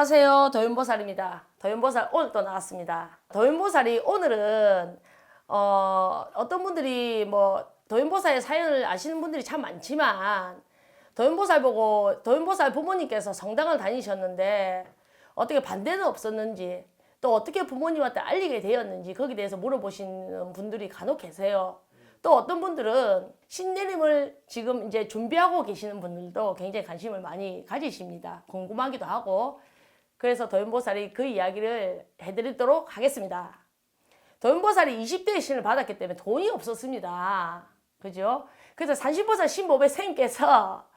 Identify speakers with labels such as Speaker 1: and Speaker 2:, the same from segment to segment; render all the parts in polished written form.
Speaker 1: 안녕하세요. 도윤보살입니다. 도윤보살 오늘 또 나왔습니다. 도윤보살이 오늘은 어떤 분들이 뭐 도윤보살의 사연을 아시는 분들이 참 많지만 도윤보살 보고 도윤보살 부모님께서 성당을 다니셨는데 어떻게 반대는 없었는지 또 어떻게 부모님한테 알리게 되었는지 거기에 대해서 물어보시는 분들이 간혹 계세요. 또 어떤 분들은 신내림을 지금 이제 준비하고 계시는 분들도 굉장히 관심을 많이 가지십니다. 궁금하기도 하고. 그래서 도윤보살이 그 이야기를 해드리도록 하겠습니다. 도윤보살이 20대의 신을 받았기 때문에 돈이 없었습니다. 그죠? 그래서 산신보살 신보배 스님께서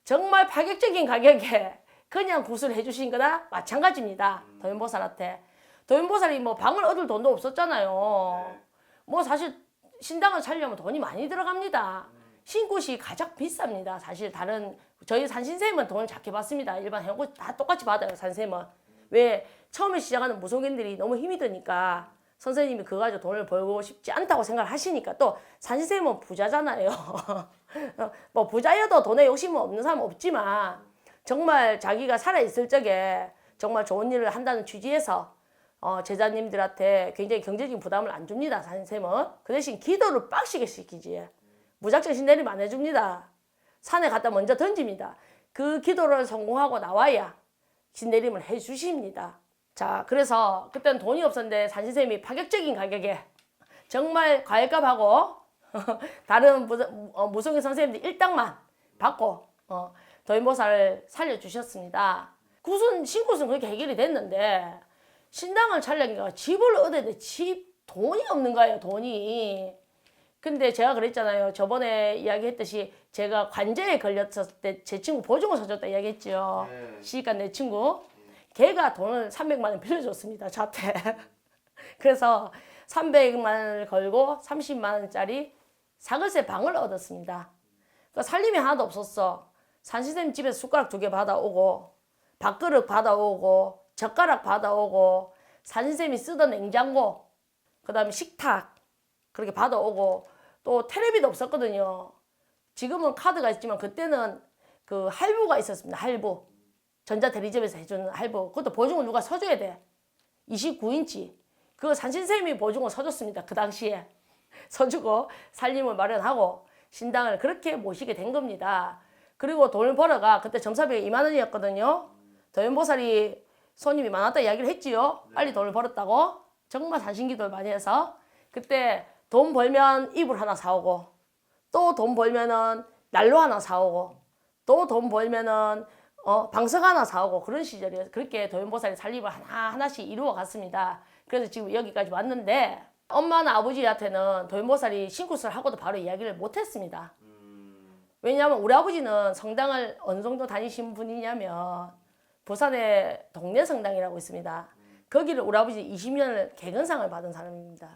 Speaker 1: 정말 파격적인 가격에 그냥 구슬을 해주신 거나 마찬가지입니다. 도윤보살한테. 도윤보살이 뭐 방을 얻을 돈도 없었잖아요. 뭐 사실 신당을 차리려면 돈이 많이 들어갑니다. 신굿이 가장 비쌉니다. 사실 다른 저희 산신쌤은 돈을 작게 받습니다. 일반 회원굿 다 똑같이 받아요. 산쌤은. 왜 처음에 시작하는 무속인들이 너무 힘이 드니까 선생님이 그거 가지고 돈을 벌고 싶지 않다고 생각을 하시니까 또 산신쌤은 부자잖아요. 뭐 부자여도 돈에 욕심은 없는 사람은 없지만 정말 자기가 살아있을 적에 정말 좋은 일을 한다는 취지에서 제자님들한테 굉장히 경제적인 부담을 안 줍니다. 산sem은. 그 대신 기도를 빡시게 시키지. 무작정 신내림 안 해줍니다. 산에 갖다 먼저 던집니다. 그 기도를 성공하고 나와야 신내림을 해주십니다. 자, 그래서 그때는 돈이 없었는데 산신쌤이 파격적인 가격에 정말 과일값하고 다른 무속인 선생님들 일당만 받고 도인보살을 살려주셨습니다. 신굿은 그렇게 해결이 됐는데 신당을 차리려니까 집을 얻어야 돼. 돈이 없는 거예요, 돈이. 근데 제가 그랬잖아요. 저번에 이야기했듯이 제가 관제에 걸렸을 때 제 친구 보증을 서줬다 이야기했죠. 시집간 내 친구. 걔가 돈을 300만 원 빌려줬습니다, 저한테. 그래서 300만 원을 걸고 30만 원짜리 사글세 방을 얻었습니다. 그러니까 살림이 하나도 없었어. 산신쌤 집에서 숟가락 2개 받아오고 밥그릇 받아오고 젓가락 받아오고 산신쌤이 쓰던 냉장고 그 다음에 식탁 그렇게 받아오고 또 텔레비도 없었거든요. 지금은 카드가 있지만 그때는 그 할부가 있었습니다. 할부. 전자대리점에서 해주는 할부. 그것도 보증을 누가 서줘야 돼. 29인치. 그거 산신쌤이 보증을 서줬습니다. 그 당시에. 서주고 살림을 마련하고 신당을 그렇게 모시게 된 겁니다. 그리고 돈을 벌어가 그때 점사비가 2만 원이었거든요. 도윤보살이 손님이 많았다 이야기를 했지요. 빨리 돈을 벌었다고. 정말 산신기도를 많이 해서 그때 돈 벌면 이불 하나 사오고 또 돈 벌면은 난로 하나 사오고 또 돈 벌면은 방석 하나 사오고 그런 시절이에요. 그렇게 도윤보살이 살림을 하나씩 이루어 갔습니다. 그래서 지금 여기까지 왔는데 엄마나 아버지한테는 도윤보살이 신굿을 하고도 바로 이야기를 못했습니다. 왜냐하면 우리 아버지는 성당을 어느 정도 다니신 분이냐면 부산에 동네 성당이라고 있습니다. 거기를 우리 아버지 20년을 개근상을 받은 사람입니다.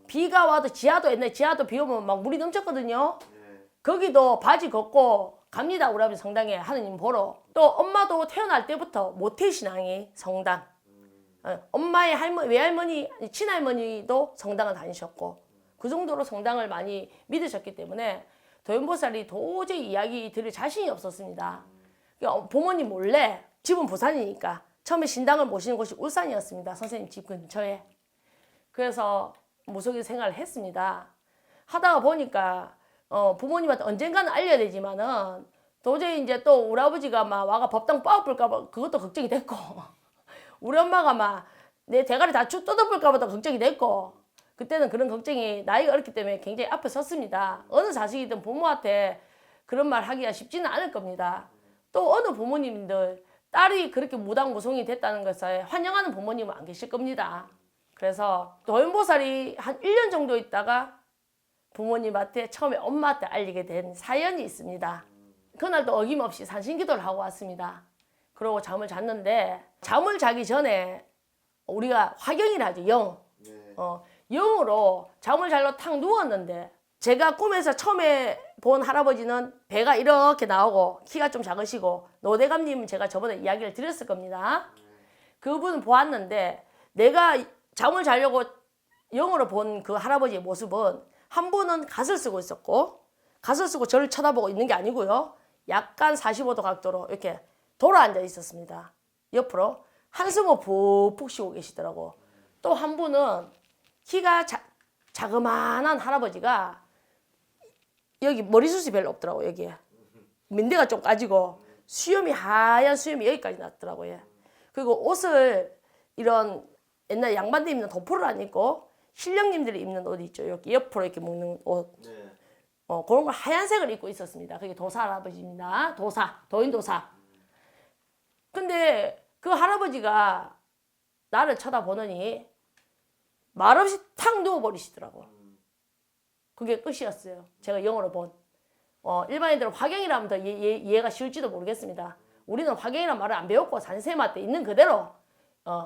Speaker 1: 비가 와도 지하도 옛날에 지하도 비 오면 막 물이 넘쳤거든요. 거기도 바지 걷고 갑니다. 우리 아버지 성당에 하느님 보러. 또 엄마도 태어날 때부터 모태신앙이 성당. 엄마의 외할머니, 친할머니도 성당을 다니셨고 그 정도로 성당을 많이 믿으셨기 때문에 도윤보살이 도저히 이야기 들을 자신이 없었습니다. 부모님 몰래 집은 부산이니까 처음에 신당을 모시는 곳이 울산이었습니다. 선생님 집 근처에. 그래서 무속인 생활을 했습니다. 하다가 보니까 부모님한테 언젠가는 알려야 되지만은 도저히 이제 또 우리 아버지가 막 와가 법당 빠아볼까봐 그것도 걱정이 됐고 우리 엄마가 막 내 대가리 다 뜯어볼까봐도 걱정이 됐고 그때는 그런 걱정이 나이가 어렸기 때문에 굉장히 앞에 섰습니다. 어느 자식이든 부모한테 그런 말 하기가 쉽지는 않을 겁니다. 또 어느 부모님들 딸이 그렇게 무당무송이 됐다는 것에 환영하는 부모님은 안 계실 겁니다. 그래서 도윤보살이 한 1년 정도 있다가 부모님한테 처음에 엄마한테 알리게 된 사연이 있습니다. 그날도 어김없이 산신기도를 하고 왔습니다. 그러고 잠을 잤는데 잠을 자기 전에 우리가 화경이라 하죠. 영. 영으로 잠을 잘로 탁 누웠는데 제가 꿈에서 처음에 본 할아버지는 배가 이렇게 나오고 키가 좀 작으시고 노대감님은 제가 저번에 이야기를 드렸을 겁니다. 그분은 보았는데 내가 잠을 자려고 영으로 본 그 할아버지의 모습은 한 분은 갓을 쓰고 있었고 갓을 쓰고 저를 쳐다보고 있는 게 아니고요. 약간 45도 각도로 이렇게 돌아앉아 있었습니다. 옆으로. 한숨을 푹푹 쉬고 계시더라고. 또 한 분은 키가 자그마한 할아버지가 여기 머리숱이 별로 없더라고. 여기에 민대가 좀 까지고 수염이 하얀 수염이 여기까지 났더라고요. 그리고 옷을 이런 옛날 양반들 입는 도포를 안 입고 신령님들이 입는 옷 있죠. 여기 옆으로 이렇게 묶는 옷.
Speaker 2: 네.
Speaker 1: 그런 걸 하얀색을 입고 있었습니다. 그게 도사 할아버지입니다. 도인도사. 근데 그 할아버지가 나를 쳐다보더니 말없이 탁 누워버리시더라고. 그게 끝이었어요. 제가 영어로 본. 일반인들은 화경이라면 더 이해가 쉬울지도 모르겠습니다. 우리는 화경이란 말을 안 배웠고 산세마 때 있는 그대로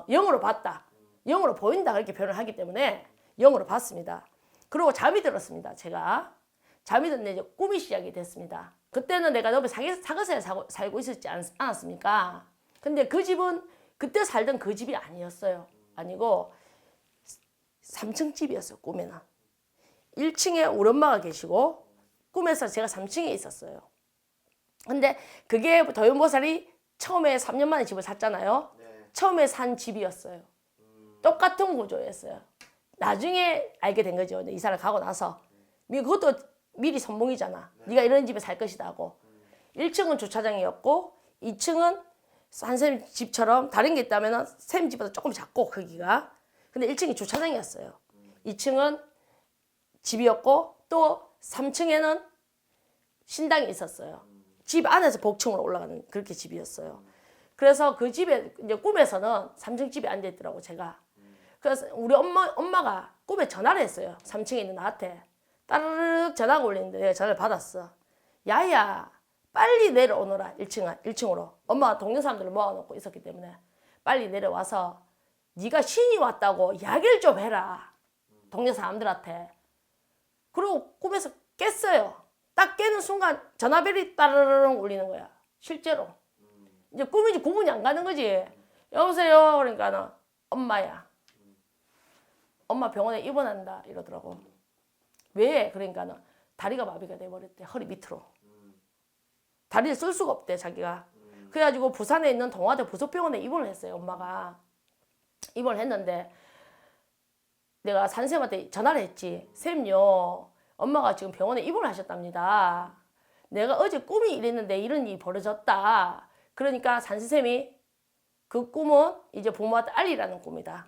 Speaker 1: 영어로 봤다. 영어로 보인다. 그렇게 표현을 하기 때문에 영어로 봤습니다. 그리고 잠이 들었습니다. 제가. 잠이 드는데 이제 꿈이 시작이 됐습니다. 그때는 내가 너무 사거리에 살고 있었지 않았습니까? 근데 그 집은 그때 살던 그 집이 아니었어요. 아니고 3층 집이었어요. 꿈에는. 1층에 우리 엄마가 계시고 꿈에서 제가 3층에 있었어요. 근데 그게 도연보살이 처음에 3년 만에 집을 샀잖아요.
Speaker 2: 네.
Speaker 1: 처음에 산 집이었어요. 똑같은 구조였어요. 나중에 알게 된 거죠. 이사를 가고 나서. 그것도 미리 선몽이잖아. 네가 이런 집에 살 것이다 하고. 1층은 주차장이었고 2층은 한샘 집처럼 다른 게 있다면 샘 집보다 조금 작고 크기가. 근데 1층이 주차장이었어요. 2층은 집이었고 또 3층에는 신당이 있었어요. 집 안에서 복층으로 올라가는 그렇게 집이었어요. 그래서 그 집에 이제 꿈에서는 3층 집에 앉아 있더라고 제가. 그래서 우리 엄마가 꿈에 전화를 했어요. 3층에 있는 나한테. 따르륵 전화가 울리는데 내가 전화를 받았어. 야야 빨리 내려오너라 1층으로. 엄마가 동네 사람들을 모아놓고 있었기 때문에 빨리 내려와서 네가 신이 왔다고 이야기를 좀 해라. 동네 사람들한테. 그리고 꿈에서 깼어요. 딱 깨는 순간 전화벨이 따르릉 울리는 거야. 실제로. 이제 꿈인지 구분이 안 가는 거지. 여보세요. 그러니까는 엄마야. 엄마 병원에 입원한다 이러더라고. 왜? 그러니까는 다리가 마비가 돼버렸대. 허리 밑으로. 다리를 쓸 수가 없대 자기가. 그래가지고 부산에 있는 동아대 부속병원에 입원을 했어요. 엄마가. 입원을 했는데 내가 산쌤한테 전화를 했지. 쌤요. 엄마가 지금 병원에 입원을 하셨답니다. 내가 어제 꿈이 이랬는데 이런 일이 벌어졌다. 그러니까 산쌤이 그 꿈은 이제 부모한테 알리라는 꿈이다.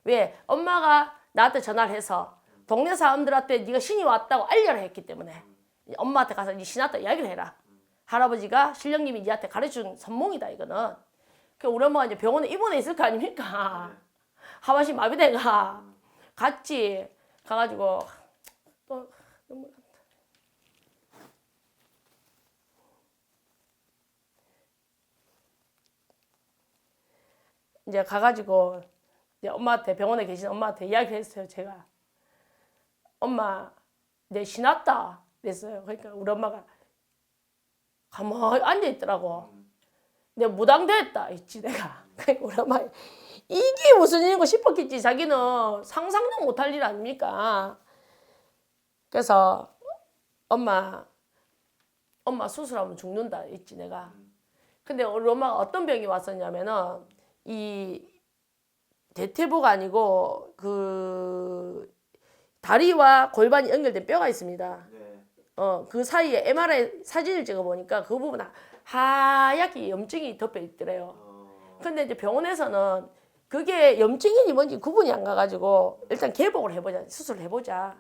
Speaker 1: 왜? 엄마가 나한테 전화를 해서 동네 사람들한테 네가 신이 왔다고 알려라 했기 때문에 엄마한테 가서 네 신 왔다 이야기를 해라. 할아버지가 신령님이 니한테 가르쳐준 선몽이다 이거는. 그 우리 엄마가 이제 병원에 입원해 있을 거 아닙니까? 하반신 마비돼가 갔지. 가가지고 또 눈물 난다. 이제 가가지고 이제 엄마한테 병원에 계신 엄마한테 이야기를 했어요. 제가 엄마 내 신 왔다 그랬어요. 그러니까 우리 엄마가 가만히 앉아 있더라고. 내가 무당됐다 했지 내가. 그러니까 우리 엄마 이게 무슨 일인가 싶었겠지. 자기는 상상도 못할 일 아닙니까? 그래서 엄마 수술하면 죽는다 했지 내가. 근데 우리 엄마가 어떤 병이 왔었냐면은 이 대퇴보가 아니고 그 다리와 골반이 연결된 뼈가 있습니다.
Speaker 2: 네.
Speaker 1: 그 사이에 MRI 사진을 찍어 보니까 그 부분 하얗게 염증이 덮여 있더래요. 근데 이제 병원에서는 그게 염증인지 뭔지 구분이 안 가가지고 일단 개복을 해보자, 수술을 해보자.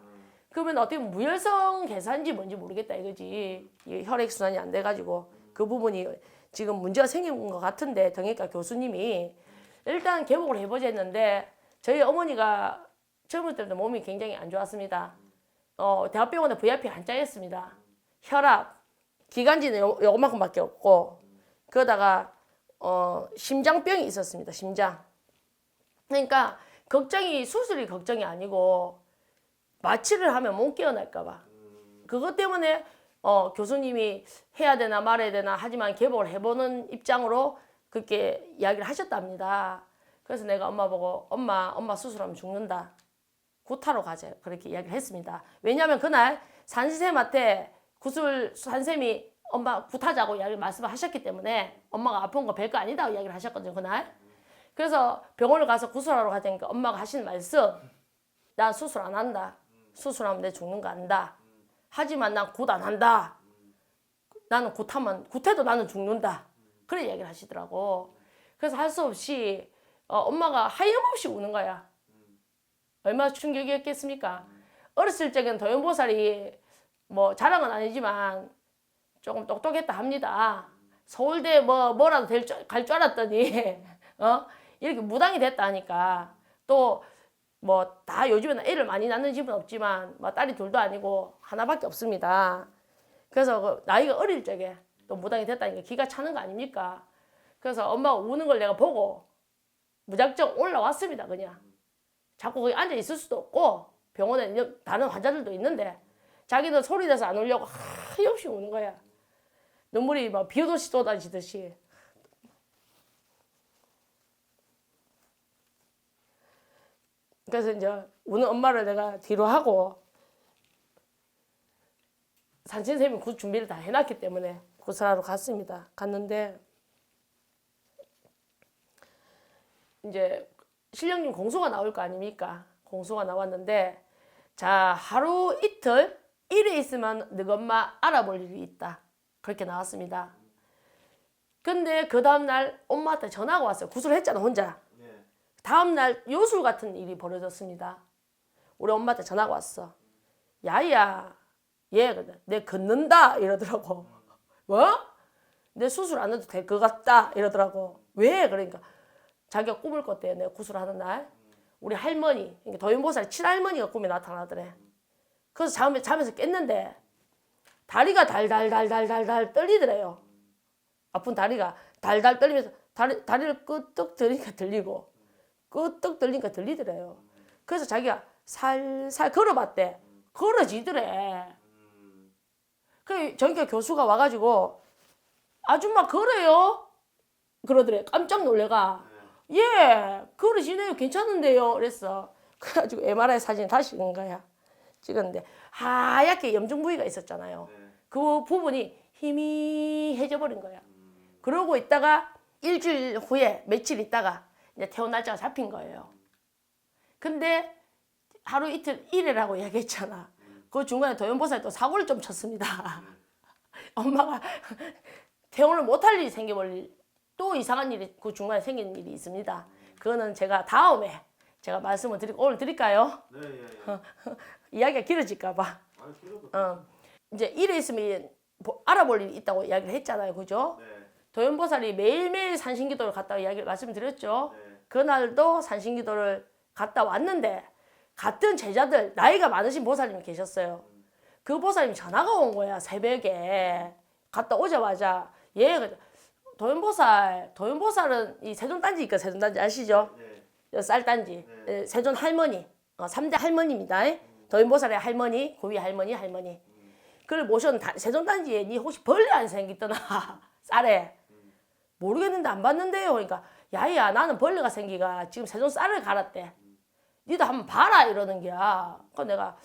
Speaker 1: 그러면 어떻게 보면 무혈성 괴사인지 뭔지 모르겠다 이거지. 이 혈액순환이 안 돼가지고 그 부분이 지금 문제가 생긴 것 같은데 정형외과 교수님이 일단 개복을 해보자 했는데 저희 어머니가 젊을 때부터 몸이 굉장히 안 좋았습니다. 대학병원에 VIP 안 짜였습니다. 혈압, 기관지는 요만큼밖에 없고 그러다가 심장병이 있었습니다. 심장. 그러니까 수술이 걱정이 아니고 마취를 하면 못 깨어날까 봐. 그것 때문에 교수님이 해야 되나 말아야 되나 하지만 개복을 해보는 입장으로 그렇게 이야기를 하셨답니다. 그래서 내가 엄마 보고 엄마 수술하면 죽는다. 구타로 가자. 그렇게 이야기를 했습니다. 왜냐하면 그날 산쌤한테 산쌤이 엄마 구타자고 이야기를 말씀을 하셨기 때문에 엄마가 아픈 거 별거 아니다 이야기를 하셨거든요. 그날. 그래서 병원을 가서 구술하러 가자니까 엄마가 하시는 말씀, 난 수술 안 한다. 수술하면 내 죽는 거 안다. 하지만 난 굿 안 한다. 나는 굿해도 나는 죽는다. 그런 이야기를 하시더라고. 그래서 할 수 없이 엄마가 하염없이 우는 거야. 얼마나 충격이었겠습니까? 어렸을 적엔 도연보살이 뭐 자랑은 아니지만 조금 똑똑했다 합니다. 서울대 뭐라도 갈 줄 알았더니 이렇게 무당이 됐다 하니까 또 뭐 다 요즘에는 애를 많이 낳는 집은 없지만 뭐 딸이 둘도 아니고 하나밖에 없습니다. 그래서 그 나이가 어릴 적에 또 무당이 됐다니까 기가 차는 거 아닙니까? 그래서 엄마가 우는 걸 내가 보고 무작정 올라왔습니다. 그냥 자꾸 거기 앉아 있을 수도 없고 병원에 다른 환자들도 있는데 자기는 소리 내서 안 울려고 하염없이 우는 거야. 눈물이 막 비 오듯이 쏟아지듯이. 그래서 이제 우는 엄마를 내가 뒤로 하고 산신쌤이 굿 준비를 다 해놨기 때문에 구슬하러 갔습니다. 갔는데 이제 신령님 공소가 나올 거 아닙니까? 공소가 나왔는데 자 하루 이틀 일에 있으면 너희 엄마 알아볼 일이 있다. 그렇게 나왔습니다. 근데 그 다음날 엄마한테 전화가 왔어요. 구슬했잖아 혼자. 다음날 요술 같은 일이 벌어졌습니다. 우리 엄마한테 전화가 왔어. 야야 내 걷는다 이러더라고. 뭐? 내 수술 안 해도 될 것 같다 이러더라고. 왜? 그러니까 자기가 꿈을 꿨대요. 내가 구술하는 날. 우리 할머니, 그러니까 도연보살 친할머니가 꿈에 나타나더래. 그래서 잠에서 깼는데 다리가 달달달달달달 떨리더래요. 아픈 다리가 달달 떨리면서 다리를 끄떡 들으니까 들리고 끄떡 들리니까 들리더래요. 그래서 자기가 살살 걸어봤대. 걸어지더래. 그 저기가 교수가 와가지고 아줌마 걸어요? 그러더래. 깜짝 놀래가. 예, 걸으시네요. 괜찮은데요. 그랬어. 그래가지고 MRI 사진 다시 찍은 거야. 찍었는데 하얗게 염증 부위가 있었잖아요. 그 부분이 희미해져 버린 거야. 그러고 있다가 일주일 후에 며칠 있다가 이제 퇴원 날짜가 잡힌 거예요. 근데 하루 이틀 일이라고 이야기했잖아. 그 중간에 도연보살이 또 사고를 좀 쳤습니다. 엄마가 퇴원을 못할 일이 생겨버릴 또 이상한 일이 그 중간에 생긴 일이 있습니다. 그거는 제가 다음에 제가 말씀을 오늘 드릴까요?
Speaker 2: 네, 예, 예.
Speaker 1: 이야기가 길어질까 봐. 이제 일에 있으면 알아볼 일이 있다고 이야기를 했잖아요. 그죠?
Speaker 2: 네.
Speaker 1: 도연보살이 매일매일 산신기도를 갔다고 이야기를 말씀드렸죠.
Speaker 2: 네.
Speaker 1: 그날도 산신기도를 갔다 왔는데 같은 제자들 나이가 많으신 보살님이 계셨어요. 그 보살님이 전화가 온 거야. 새벽에 갔다 오자마자 도연보살은 이 세존단지 있까 세존단지 아시죠?
Speaker 2: 네.
Speaker 1: 쌀단지 세존 할머니 3대 할머니입니다. 도연보살의 할머니 고위 할머니 그걸 모셨는 세존단지에 니 혹시 벌레 안 생기더나 쌀에 모르겠는데 안 봤는데요. 그러니까 야야 나는 벌레가 생기가 지금 세존 쌀을 갈았대. 니도 한번 봐라 이러는 게야. 그러니까 내가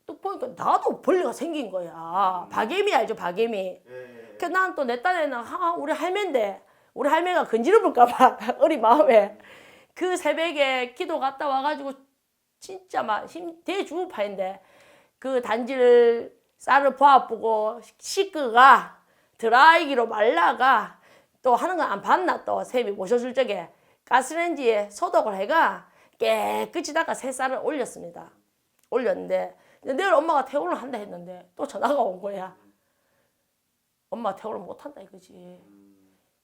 Speaker 1: 또 보니까 나도 벌레가 생긴 거야. 박예미 알죠? 박예미. 그러니까 난 또 내 딴에는 우리 할매인데 우리 할매가 건지러볼까봐 어린 마음에 그 새벽에 기도 갔다 와가지고 진짜 막 힘 대죽을 파인데 그 단지를 쌀을 부어보고 씻그가 드라이기로 말라가 또 하는 건 안 봤나 또 쌤이 모셔줄 적에 가스레인지에 소독을 해가 깨끗이 닦아 새 쌀을 올렸습니다. 올렸는데 내일 엄마가 퇴원을 한다 했는데 또 전화가 온 거야. 엄마 퇴원을 못 한다 이거지.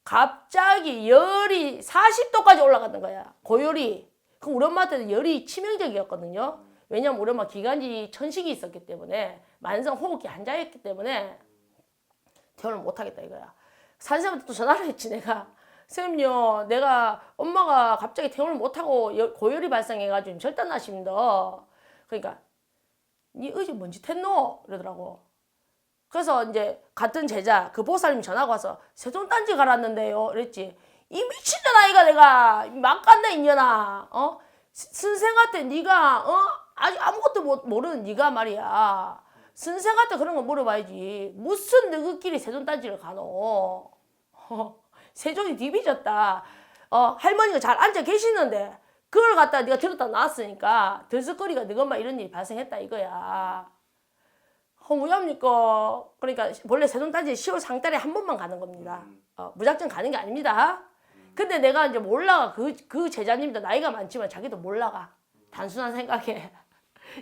Speaker 1: 갑자기 열이 40도까지 올라가는 거야. 고열이. 그 우리 엄마한테는 열이 치명적이었거든요. 왜냐면 우리 엄마 기관지 천식이 있었기 때문에 만성 호흡기 환자였기 때문에 퇴원을 못 하겠다 이거야. 산쌤한테 또 전화를 했지 내가. 선생님요, 내가 엄마가 갑자기 퇴원을 못하고 고열이 발생해가지고 절단나십니다. 그러니까 니 어제 뭔 짓 했노? 이러더라고. 그래서 이제 같은 제자 그 보살님이 전화가 와서 세존단지 갈았는데요. 그랬지. 이 미친년 아이가 내가 막 간다 인연아. 선생한테 네가 아직 아무것도 모르는 네가 말이야. 선생한테 그런 거 물어봐야지. 무슨 너희끼리 세존단지를 가노? 세존이 뒤비졌다. 할머니가 잘 앉아 계시는데 그걸 갖다 네가 들었다 놨으니까 들썩거리가 네 것만 이런 일이 발생했다 이거야. 왜 합니까? 그러니까 원래 세종단지 10월 상달에 한 번만 가는 겁니다. 무작정 가는 게 아닙니다. 근데 내가 이제 몰라가 그 제자님도 나이가 많지만 자기도 몰라가 단순한 생각에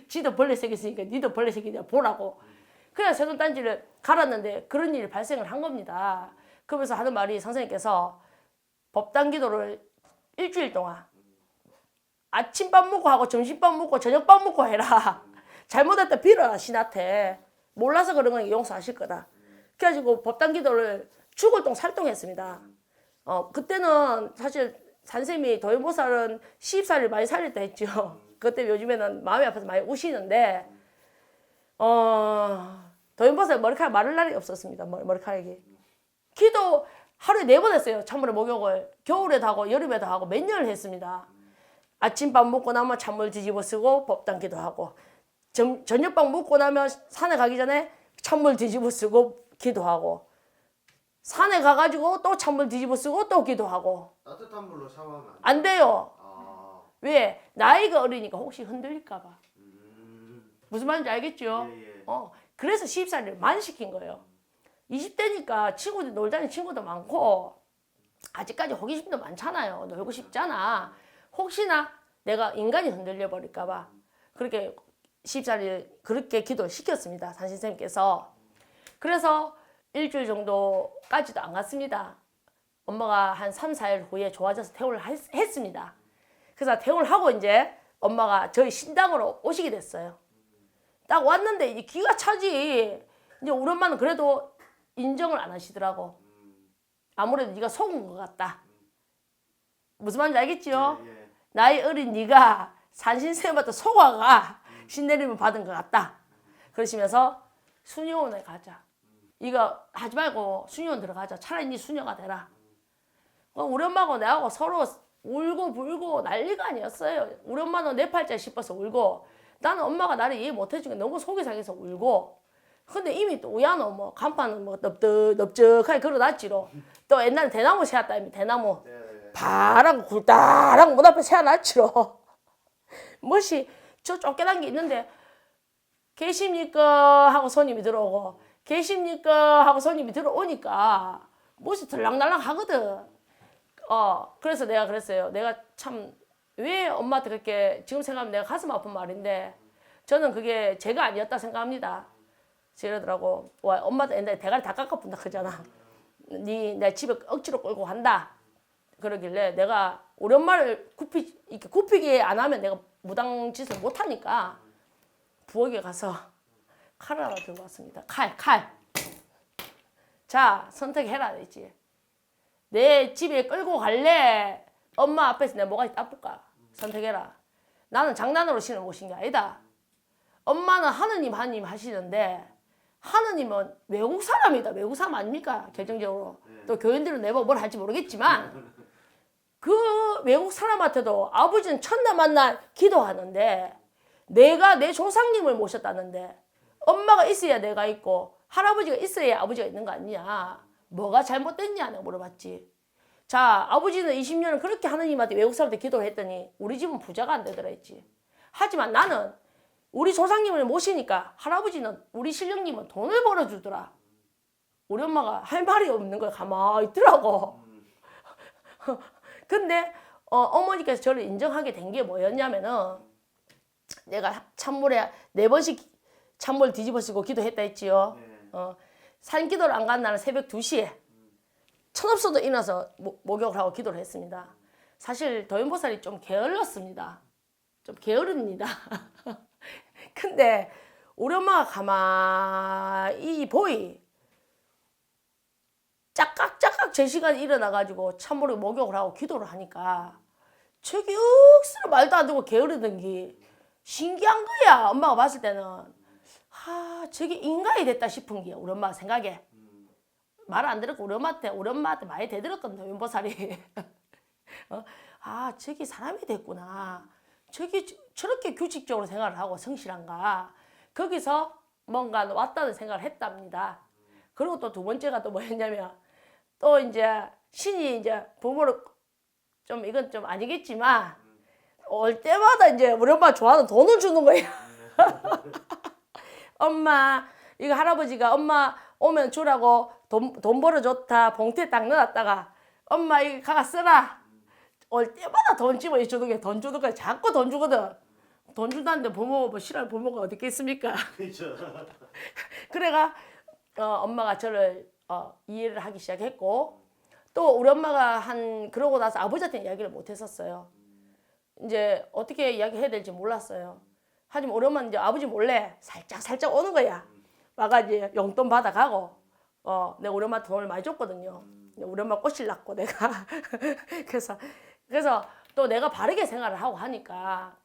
Speaker 1: 지도 벌레 새겼으니까 니도 벌레 새기냐 보라고. 그래서 세종단지를 갈았는데 그런 일이 발생을 한 겁니다. 그러면서 하는 말이 선생님께서 법당기도를 일주일 동안 아침밥 먹고 하고 점심밥 먹고 저녁밥 먹고 해라. 잘못했다 빌어라 신한테. 몰라서 그런 건 용서하실 거다. 그래가지고 법당기도를 죽을 동 살동했습니다. 그때는 사실 산쌤이 도연보살은 시집살이를 많이 살릴 때 했죠. 그때 요즘에는 마음이 아파서 많이 우시는데 도연보살 머리카락 마를 날이 없었습니다. 머리카락이. 기도 하루에 4번 했어요. 찬물에 목욕을. 겨울에도 하고 여름에도 하고 몇 년을 했습니다. 아침밥 먹고 나면 찬물 뒤집어 쓰고 법당기도 하고 저녁밥 먹고 나면 산에 가기 전에 찬물 뒤집어 쓰고 기도하고 산에 가가지고 또 찬물 뒤집어 쓰고 또 기도하고.
Speaker 2: 따뜻한 물로 샤워하면
Speaker 1: 안 돼요. 왜? 나이가 어리니까 혹시 흔들릴까 봐. 무슨 말인지 알겠죠?
Speaker 2: 예.
Speaker 1: 그래서 시집살이를 많이 시킨 거예요. 20대니까 친구들 놀다니는 친구도 많고 아직까지 호기심도 많잖아요. 놀고 싶잖아. 혹시나 내가 인간이 흔들려 버릴까 봐 그렇게 시집살이를 그렇게 기도를 시켰습니다. 산신쌤께서. 그래서 일주일 정도까지도 안 갔습니다. 엄마가 한 3, 4일 후에 좋아져서 퇴원을 했습니다. 그래서 퇴원을 하고 이제 엄마가 저희 신당으로 오시게 됐어요. 딱 왔는데 이제 기가 차지. 이제 우리 엄마는 그래도 인정을 안 하시더라고. 아무래도 네가 속은 것 같다. 무슨 말인지 알겠지요?
Speaker 2: 예.
Speaker 1: 나이 어린 네가 산신쌤한테 속아가 신내림을 받은 것 같다. 그러시면서 수녀원에 가자. 이거 하지 말고 수녀원 들어가자. 차라리 네 수녀가 되라. 우리 엄마하고 내하고 서로 울고 불고 난리가 아니었어요. 우리 엄마는 내 팔자에 씹어서 울고 나는 엄마가 나를 이해 못해주니까 너무 속이 상해서 울고. 근데 이미 또 우야노 뭐 간판은 뭐 넓적하게 걸어놨지로. 또 옛날에 대나무 세웠다 이미 대나무. 파랗고 굴다랑 문 앞에 세워놨지로. 멋이 저 쫓겨난 게 있는데 계십니까 하고 손님이 들어오고 계십니까 하고 손님이 들어오니까 멋이 들락날락 하거든. 그래서 내가 그랬어요. 내가 참 왜 엄마한테 그렇게 지금 생각하면 내가 가슴 아픈 말인데 저는 그게 제가 아니었다 생각합니다. 이러더라고. 와, 엄마도 옛날에 대가리 다 깎아본다 그러잖아. 내 집에 억지로 끌고 간다. 그러길래 내가 우리 엄마를 굽히게 안 하면 내가 무당 짓을 못 하니까 부엌에 가서 칼을 하나 들고 왔습니다. 칼. 자, 선택해라 했지. 내 집에 끌고 갈래? 엄마 앞에서 내 뭐가 아플까? 선택해라. 나는 장난으로 신을 모신 게 아니다. 엄마는 하느님 하시는데 하느님은 외국 사람이다. 외국 사람 아닙니까? 결정적으로. 또 교인들은 내가 뭘 할지 모르겠지만 그 외국 사람한테도 아버지는 첫날 만날 기도하는데 내가 내 조상님을 모셨다는데 엄마가 있어야 내가 있고 할아버지가 있어야 아버지가 있는 거 아니냐. 뭐가 잘못됐냐 내가 물어봤지. 자, 아버지는 20년을 그렇게 하느님한테 외국 사람한테 기도를 했더니 우리 집은 부자가 안 되더라 했지. 하지만 나는 우리 조상님을 모시니까 할아버지는 우리 신령님은 돈을 벌어주더라. 우리 엄마가 할 말이 없는 거야. 가만히 있더라고. 근데 어머니께서 저를 인정하게 된 게 뭐였냐면은 내가 찬물에 4번씩 찬물 뒤집어 쓰고 기도했다 했지요. 산기도를 안 간 날은 새벽 2시에 천없어도 일어나서 목욕을 하고 기도를 했습니다. 사실 도연보살이 좀 게을렀습니다. 좀 게으릅니다. 근데 우리 엄마가 가만히 보이 짝깍짝깍 제 시간에 일어나가지고 찬물에 목욕을 하고 기도를 하니까 저기 억수로 말도 안 되고 게으르던 게 신기한 거야. 엄마가 봤을 때는 저게 인간이 됐다 싶은 게 우리 엄마 생각에. 말 안 들었고 우리 엄마한테 많이 대들었거든 도연보살이. 저기 사람이 됐구나. 저렇게 규칙적으로 생활을 하고 성실한가. 거기서 뭔가 왔다는 생각을 했답니다. 그리고 또 두 번째가 또 뭐였냐면 또 이제 신이 이제 부모를 좀 이건 좀 아니겠지만 올 때마다 이제 우리 엄마 좋아하는 돈을 주는 거야. 엄마 이거 할아버지가 엄마 오면 주라고 돈 벌어줬다 봉투에 딱 넣어놨다가 엄마 이거 가가 쓰라. 올 때마다 돈 집어 주는 게 돈 주는 거야. 자꾸 돈 주거든. 돈 준다는데 부모 뭐 싫어할 부모가 어디 있겠습니까?
Speaker 2: 그렇죠.
Speaker 1: 그래가 엄마가 저를 이해를 하기 시작했고 또 우리 엄마가 그러고 나서 아버지한테 이야기를 못 했었어요. 이제 어떻게 이야기해야 될지 몰랐어요. 하지만 우리 엄마는 이제 아버지 몰래 살짝 오는 거야. 와가지고 용돈 받아가고 내가 우리 엄마한테 돈을 많이 줬거든요. 우리 엄마 꼬실 났고 내가 그래서 또 내가 바르게 생활을 하고 하니까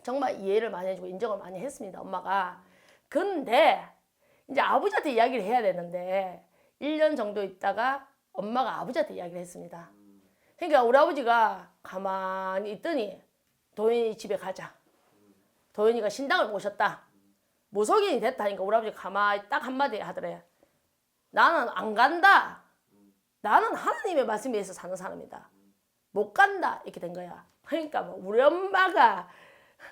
Speaker 1: 정말 이해를 많이 해주고 인정을 많이 했습니다. 엄마가. 근데 이제 아버지한테 이야기를 해야 되는데 1년 정도 있다가 엄마가 아버지한테 이야기를 했습니다. 그러니까 우리 아버지가 가만히 있더니 도현이 집에 가자. 도현이가 신당을 모셨다. 무속인이 됐다니까 우리 아버지 가만히 딱 한마디 하더래. 나는 안 간다. 나는 하나님의 말씀에 의해서 사는 사람이다. 못 간다. 이렇게 된 거야. 그러니까 뭐 우리 엄마가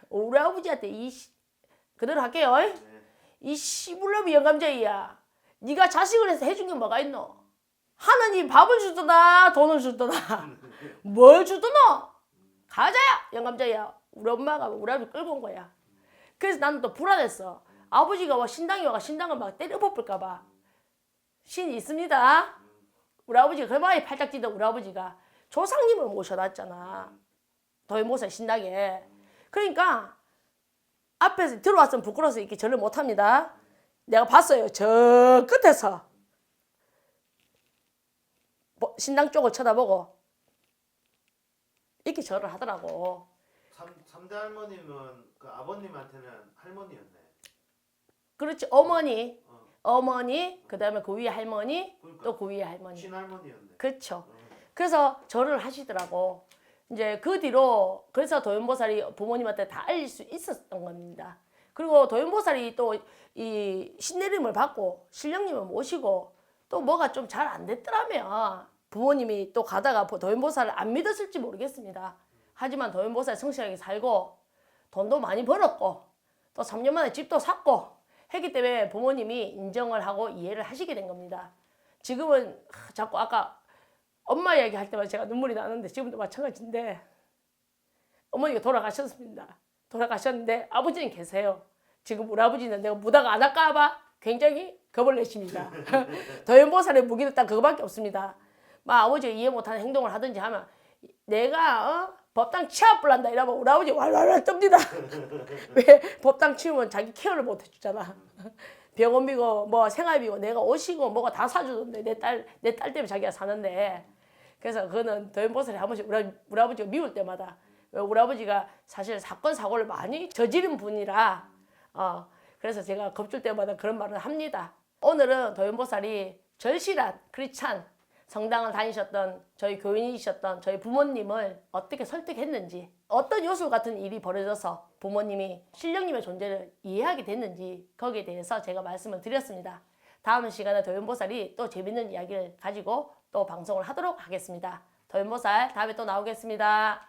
Speaker 1: 우리 아버지한테 그대로 할게요. 이 씨불놈이 영감쟁이야. 네가 자식을 해서 해준 게 뭐가 있노? 하느님 밥을 주더나 돈을 주더나 뭘 주더노? 가자야 영감쟁이야. 우리 엄마가 우리 아버지 끌고 온 거야. 그래서 나는 또 불안했어. 아버지가 신당이 와가 신당을 막 때려 뽑을까 봐. 신이 있습니다. 우리 아버지가 그만이 팔짝 뛰던 우리 아버지가 조상님을 모셔놨잖아. 도현보살 신당에. 그러니까 앞에서 들어왔으면 부끄러워서 이렇게 절을 못합니다. 내가 봤어요. 저 끝에서 신당 쪽을 쳐다보고 이렇게 절을 하더라고.
Speaker 2: 3대 할머님은 그 아버님한테는 할머니였네.
Speaker 1: 그렇지. 어머니 그다음에 그 위에 할머니
Speaker 2: 그러니까
Speaker 1: 또 그 위에 할머니.
Speaker 2: 친할머니였네.
Speaker 1: 그렇죠. 그래서 절을 하시더라고. 이제 그 뒤로 그래서 도현보살이 부모님한테 다 알릴 수 있었던 겁니다. 그리고 도현보살이 또 이 신내림을 받고 신령님을 모시고 또 뭐가 좀 잘 안 됐더라면 부모님이 또 가다가 도현보살을 안 믿었을지 모르겠습니다. 하지만 도현보살 성실하게 살고 돈도 많이 벌었고 또 3년 만에 집도 샀고 했기 때문에 부모님이 인정을 하고 이해를 하시게 된 겁니다. 지금은 자꾸 아까 엄마 이야기 할 때마다 제가 눈물이 나는데 지금도 마찬가지인데 어머니가 돌아가셨습니다. 돌아가셨는데 아버지는 계세요. 지금 우리 아버지는 내가 무당 안 할까 봐 굉장히 겁을 내십니다. 도현보살의 무기는 딱 그거밖에 없습니다. 막 아버지가 이해 못하는 행동을 하든지 하면 내가 법당 치아뿔난다 이러면 우리 아버지 왈왈왈 뜹니다. 왜 법당 치우면 자기 케어를 못 해주잖아. 병원비고 뭐 생활비고 내가 옷이고 뭐가 다 사주던데 내 딸 때문에 자기가 사는데 그래서 그거는 도현보살이 한 번씩 우리 아버지가 미울 때마다 우리 아버지가 사실 사건 사고를 많이 저지른 분이라 그래서 제가 겁줄 때마다 그런 말을 합니다. 오늘은 도현보살이 절실한 크리스찬 성당을 다니셨던 저희 교인이셨던 저희 부모님을 어떻게 설득했는지 어떤 요술 같은 일이 벌어져서 부모님이 신령님의 존재를 이해하게 됐는지 거기에 대해서 제가 말씀을 드렸습니다. 다음 시간에 도현보살이 또 재밌는 이야기를 가지고 또 방송을 하도록 하겠습니다. 도현보살 다음에 또 나오겠습니다.